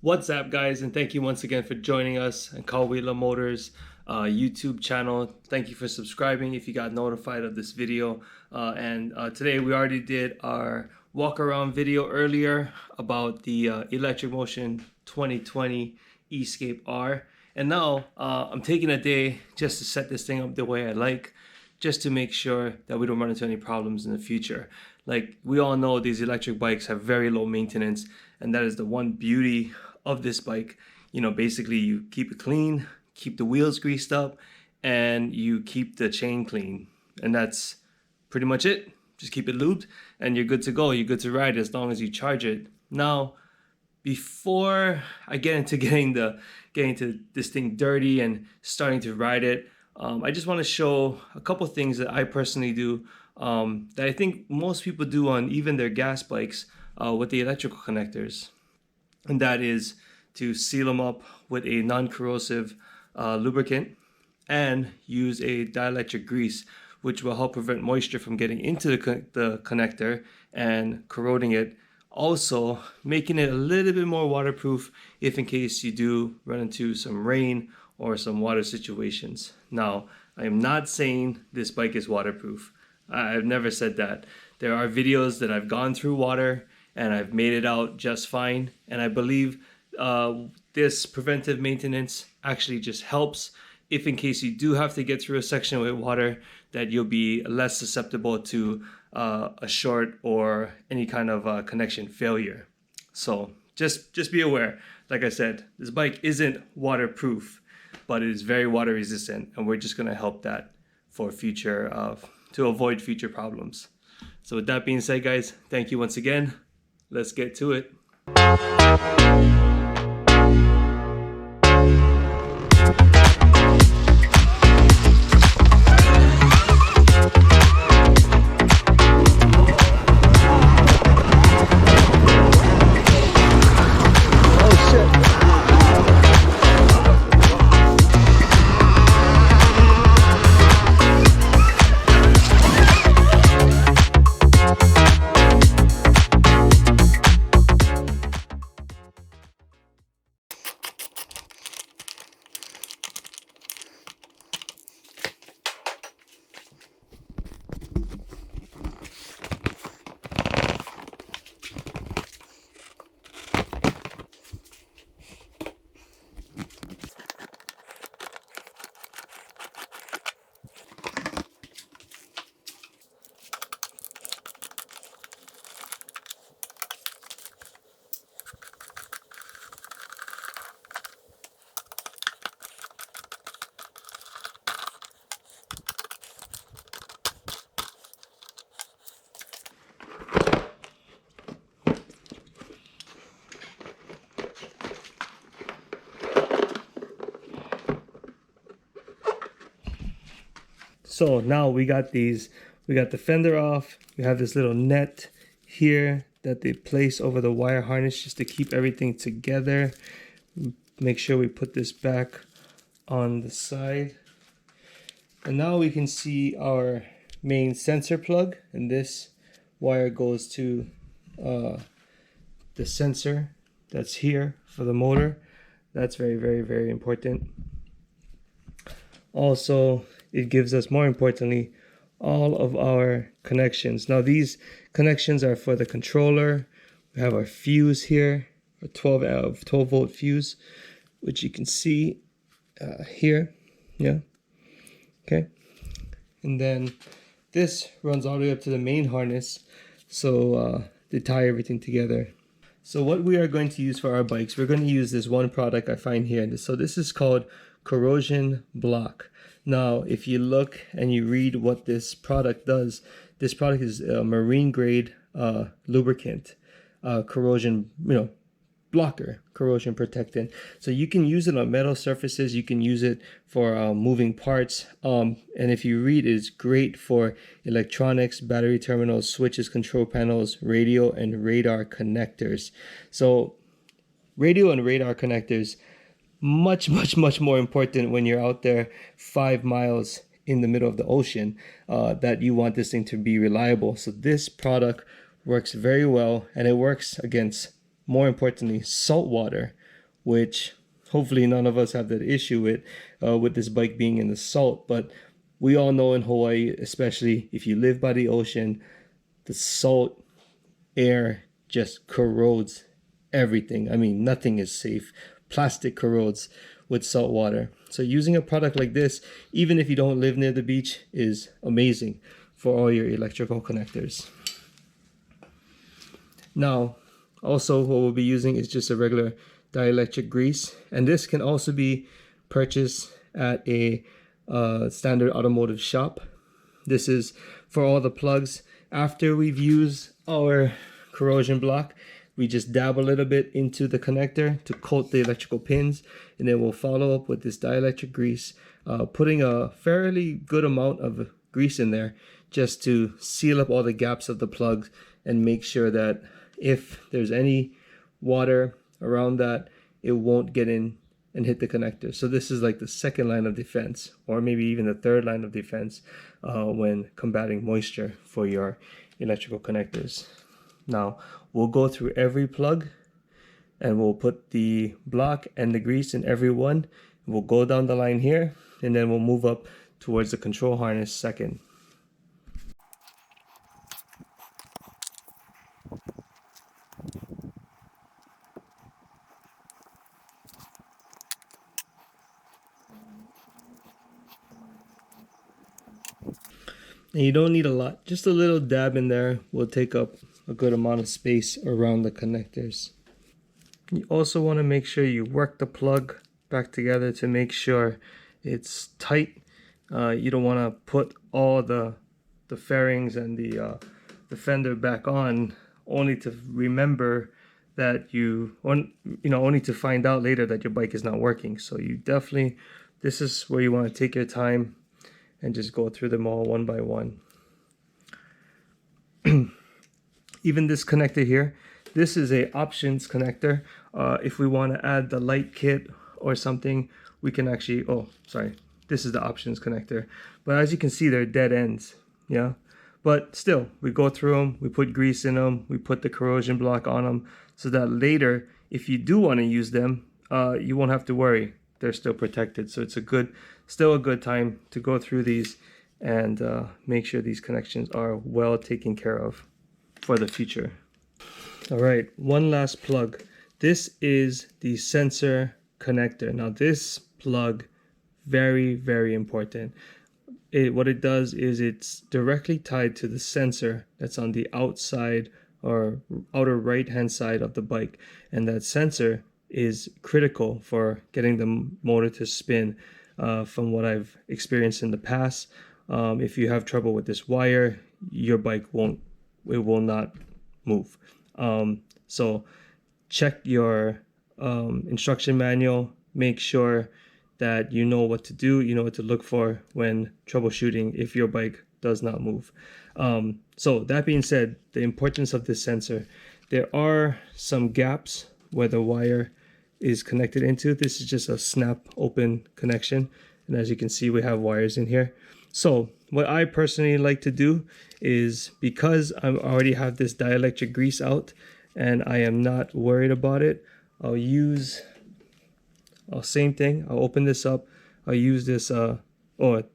What's up, guys, and thank you once again for joining us on kauilamotors YouTube channel. Thank you for subscribing if you got notified of this video. Today we already did our walk around video earlier about the Electric Motion 2020 Escape R, and now I'm taking a day just to set this thing up the way I like, just to make sure that we don't run into any problems in the future. Like, we all know these electric bikes have very low maintenance, and that is the one beauty of this bike. You know, basically you keep it clean, keep the wheels greased up, and you keep the chain clean, and that's pretty much it. Just keep it lubed and you're good to go. You're good to ride as long as you charge it. Now, before I get into getting this thing dirty and starting to ride it, I just want to show a couple things that I personally do, that I think most people do on even their gas bikes with the electrical connectors. And that is to seal them up with a non-corrosive lubricant and use a dielectric grease, which will help prevent moisture from getting into the connector and corroding it. Also, making it a little bit more waterproof if in case you do run into some rain or some water situations. Now, I am not saying this bike is waterproof. I've never said that. There are videos that I've gone through water and I've made it out just fine. And I believe this preventive maintenance actually just helps if in case you do have to get through a section with water, that you'll be less susceptible to a short or any kind of connection failure. So just be aware. Like I said, this bike isn't waterproof, but it is very water resistant, and we're just going to help that for future to avoid future problems. So with that being said, guys, thank you once again. Let's get to it. So now we got the fender off. We have this little net here that they place over the wire harness just to keep everything together. Make sure we put this back on the side. And now we can see our main sensor plug, and this wire goes to the sensor that's here for the motor. That's very, very, very important. Also, it gives us, more importantly, all of our connections. Now, these connections are for the controller. We have our fuse here, a 12 volt fuse, which you can see here. Yeah. Okay. And then this runs all the way up to the main harness, so they tie everything together. So what we are going to use for our bikes, we're going to use this one product I find here. So this is called Corrosion Block. Now, if you look and you read what this product does, this product is a marine grade lubricant, corrosion, blocker, corrosion protectant. So you can use it on metal surfaces. You can use it for moving parts. And if you read, it's great for electronics, battery terminals, switches, control panels, radio and radar connectors. So radio and radar connectors, much more important when you're out there 5 miles in the middle of the ocean, that you want this thing to be reliable. So this product works very well, and it works against more importantly, salt water, which hopefully none of us have that issue with this bike being in the salt. But we all know in Hawaii, especially if you live by the ocean, the salt air just corrodes everything. I mean, nothing is safe. Plastic corrodes with salt water. So using a product like this, even if you don't live near the beach, is amazing for all your electrical connectors. Now, also what we'll be using is just a regular dielectric grease, and this can also be purchased at a standard automotive shop. This is for all the plugs. After we've used our corrosion block, we just dab a little bit into the connector to coat the electrical pins, and then we'll follow up with this dielectric grease, putting a fairly good amount of grease in there just to seal up all the gaps of the plugs and make sure that if there's any water around that, it won't get in and hit the connector. So this is like the second line of defense, or maybe even the third line of defense when combating moisture for your electrical connectors. Now we'll go through every plug and we'll put the block and the grease in every one. We'll go down the line here, and then we'll move up towards the control harness second. And you don't need a lot, just a little dab in there will take up a good amount of space around the connectors. You also want to make sure you work the plug back together to make sure it's tight. You don't want to put all the fairings and the fender back on only to remember that only to find out later that your bike is not working. So you definitely, this is where you want to take your time and just go through them all one by one. Even this connector here, this is a options connector. If we want to add the light kit or something, we can actually, this is the options connector. But as you can see, they're dead ends, yeah? But still, we go through them, we put grease in them, we put the corrosion block on them, so that later, if you do want to use them, you won't have to worry. They're still protected. So it's still a good time to go through these and make sure these connections are well taken care of for the future. All right, one last plug. This is the sensor connector. Now this plug, very, very important. What it does is it's directly tied to the sensor that's on the outside or outer right hand side of the bike, and that sensor is critical for getting the motor to spin. From what I've experienced in the past, if you have trouble with this wire, your bike will not move. So check your instruction manual, make sure that you know what to do, you know what to look for when troubleshooting if your bike does not move. So that being said, the importance of this sensor, there are some gaps where the wire is connected into. This is just a snap open connection, and as you can see, we have wires in here. So what I personally like to do is, because I already have this dielectric grease out and I am not worried about it, same thing, I'll open this up, I'll use this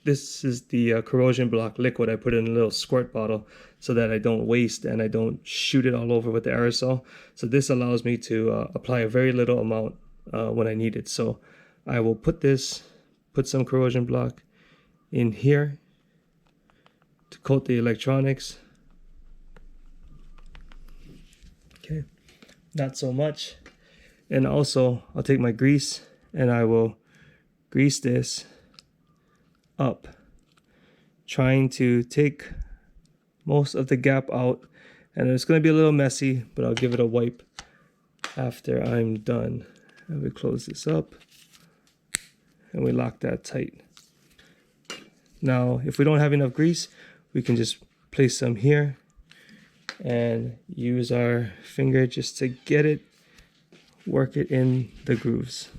this is the corrosion block liquid. I put it in a little squirt bottle so that I don't waste and I don't shoot it all over with the aerosol. So this allows me to apply a very little amount when I need it. So I will put some corrosion block in here to coat the electronics. Okay, not so much. And also I'll take my grease and I will grease this up, trying to take most of the gap out, and it's going to be a little messy, but I'll give it a wipe after I'm done. And we close this up and we lock that tight. Now if we don't have enough grease, we can just place some here and use our finger just to get it, work it in the grooves.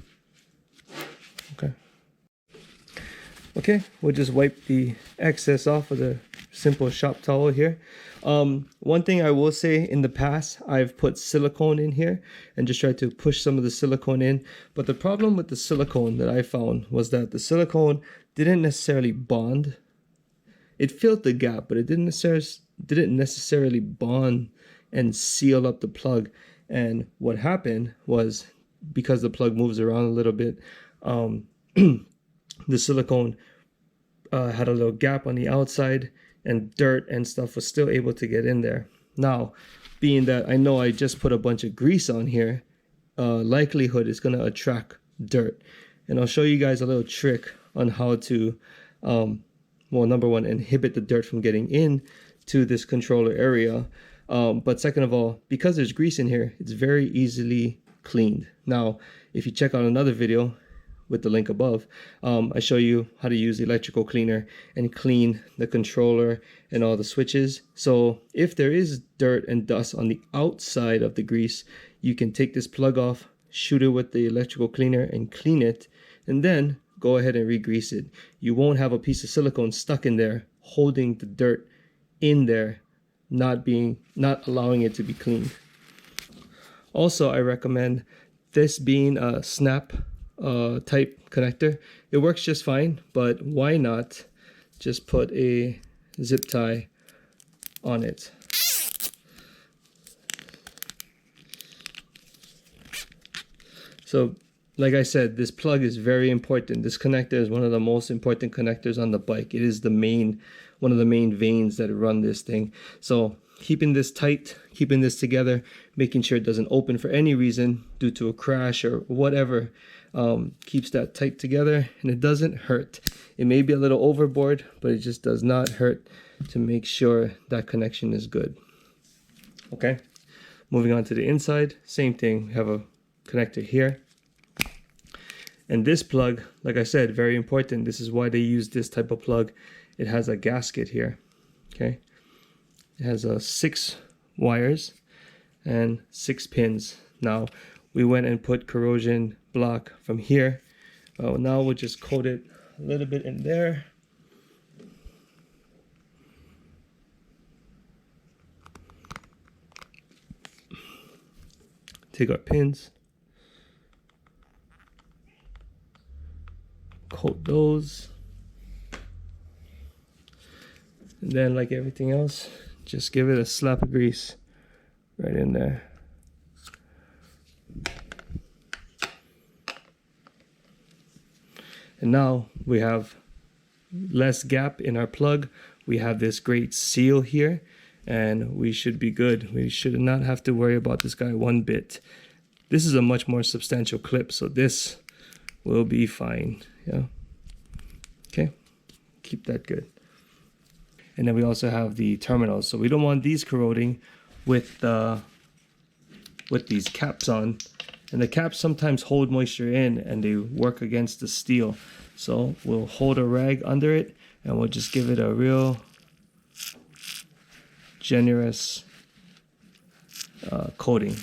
Okay, we'll just wipe the excess off of the simple shop towel here. One thing I will say, in the past I've put silicone in here and just tried to push some of the silicone in, but the problem with the silicone that I found was that the silicone didn't necessarily bond. It filled the gap, but it didn't necessarily bond and seal up the plug. And what happened was, because the plug moves around a little bit, the silicone had a little gap on the outside, and dirt and stuff was still able to get in there. Now, being that I know I just put a bunch of grease on here, likelihood is going to attract dirt. And I'll show you guys a little trick on how to, well, number one, inhibit the dirt from getting in to this controller area. But second of all, because there's grease in here, it's very easily cleaned. Now, if you check out another video with the link above, I show you how to use the electrical cleaner and clean the controller and all the switches. So if there is dirt and dust on the outside of the grease, you can take this plug off, shoot it with the electrical cleaner and clean it, and then go ahead and re-grease it. You won't have a piece of silicone stuck in there holding the dirt in there, not allowing it to be cleaned. Also, I recommend this being a snap type connector. It works just fine, but why not just put a zip tie on it? So like I said, this plug is very important. This connector is one of the most important connectors on the bike. It is one of the main veins that run this thing. So keeping this tight, keeping this together, making sure it doesn't open for any reason due to a crash or whatever, keeps that tight together, and it doesn't hurt. It may be a little overboard, but it just does not hurt to make sure that connection is good. Okay, moving on to the inside, same thing. We have a connector here. And this plug, like I said, very important. This is why they use this type of plug. It has a gasket here, okay? It has 6 wires and 6 pins. Now, we went and put corrosion block from here. Now we'll just coat it a little bit in there. Take our pins, coat those, and then, like everything else, just give it a slap of grease right in there. And now we have less gap in our plug. We have this great seal here, and we should be good. We should not have to worry about this guy one bit. This is a much more substantial clip, so this will be fine. Yeah. Okay. Keep that good. And then we also have the terminals. So we don't want these corroding with these caps on. And the caps sometimes hold moisture in and they work against the steel. So we'll hold a rag under it and we'll just give it a real generous coating.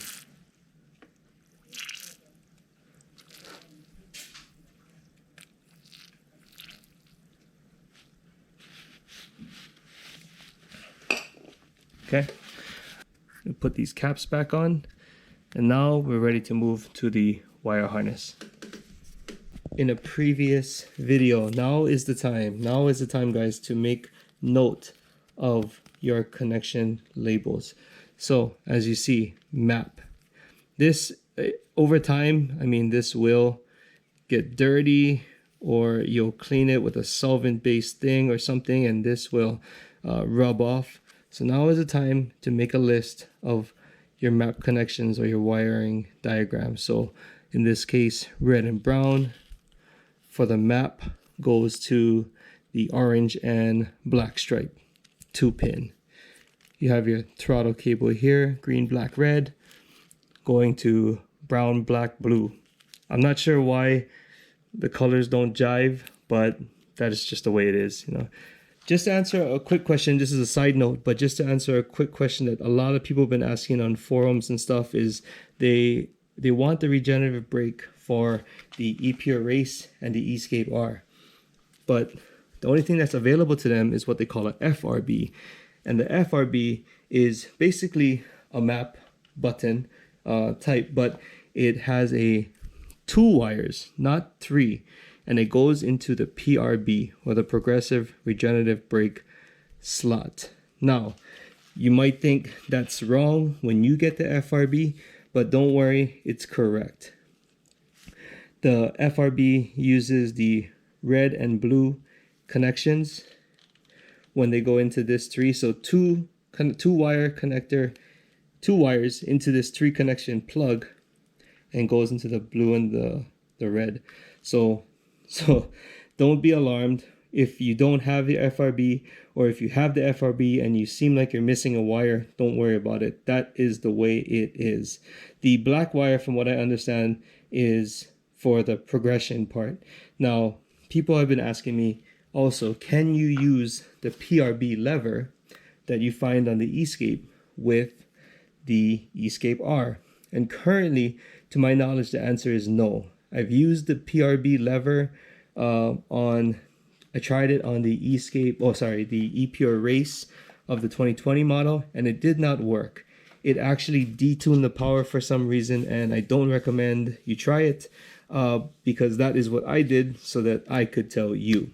Okay, we'll put these caps back on, and now we're ready to move to the wire harness. In a previous video, now is the time, guys, to make note of your connection labels. So as you see, map. This over time, I mean, this will get dirty, or you'll clean it with a solvent-based thing or something, and this will rub off. So now is the time to make a list of your map connections or your wiring diagram. So in this case, red and brown for the map goes to the orange and black stripe 2-pin. You have your throttle cable here, green, black, red, going to brown, black, blue. I'm not sure why the colors don't jive, but that is just the way it is, you know. Just to answer a quick question, this is a side note, but just to answer a quick question that a lot of people have been asking on forums and stuff is they want the regenerative brake for the ePure Race and the eScape R. But The only thing that's available to them is what they call an FRB. And the FRB is basically a map button type, but it has a 2 wires, not 3. And it goes into the PRB, or the Progressive Regenerative Brake slot. Now, you might think that's wrong when you get the FRB, but don't worry, it's correct. The FRB uses the red and blue connections when they go into this 3. So two wire connector, 2 wires into this 3 connection plug, and goes into the blue and the red. So don't be alarmed if you don't have the FRB, or if you have the FRB and you seem like you're missing a wire. Don't worry about it. That is the way it is. The black wire, from what I understand, is for the progression part. Now, people have been asking me also, can you use the PRB lever that you find on the Escape with the Escape R? And currently, to my knowledge, the answer is no. I've used the PRB lever I tried it on the the E-Pure Race of the 2020 model, and it did not work. It actually detuned the power for some reason, and I don't recommend you try it because that is what I did so that I could tell you.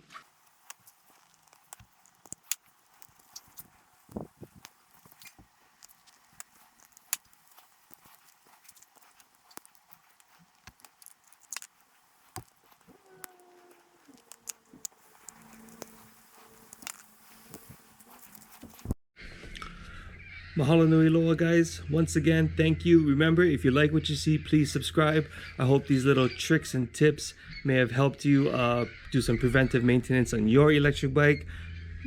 Mahalo Nui Loa, guys. Once again, thank you. Remember, if you like what you see, please subscribe. I hope these little tricks and tips may have helped you do some preventive maintenance on your electric bike.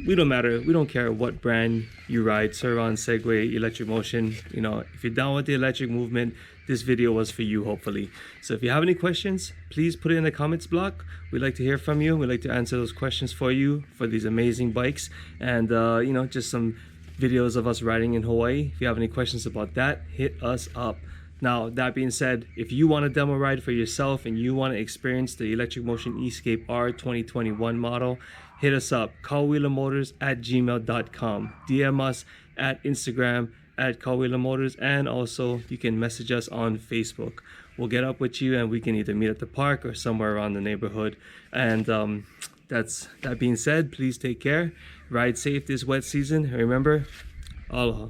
We don't care what brand you ride, Sur-Ron, Segway, Electric Motion. You know, if you're down with the electric movement, this video was for you, hopefully. So if you have any questions, please put it in the comments block. We'd like to hear from you. We'd like to answer those questions for you for these amazing bikes. And, you know, just some videos of us riding in Hawaii. If you have any questions about that, hit us up. Now, that being said, if you want a demo ride for yourself and you want to experience the Electric Motion Escape R 2021 model, hit us up, kauilamotors@gmail.com. DM us at Instagram at kauilamotors, and also you can message us on Facebook. We'll get up with you and we can either meet at the park or somewhere around the neighborhood. And that being said, please take care. Ride safe this wet season. Remember, aloha.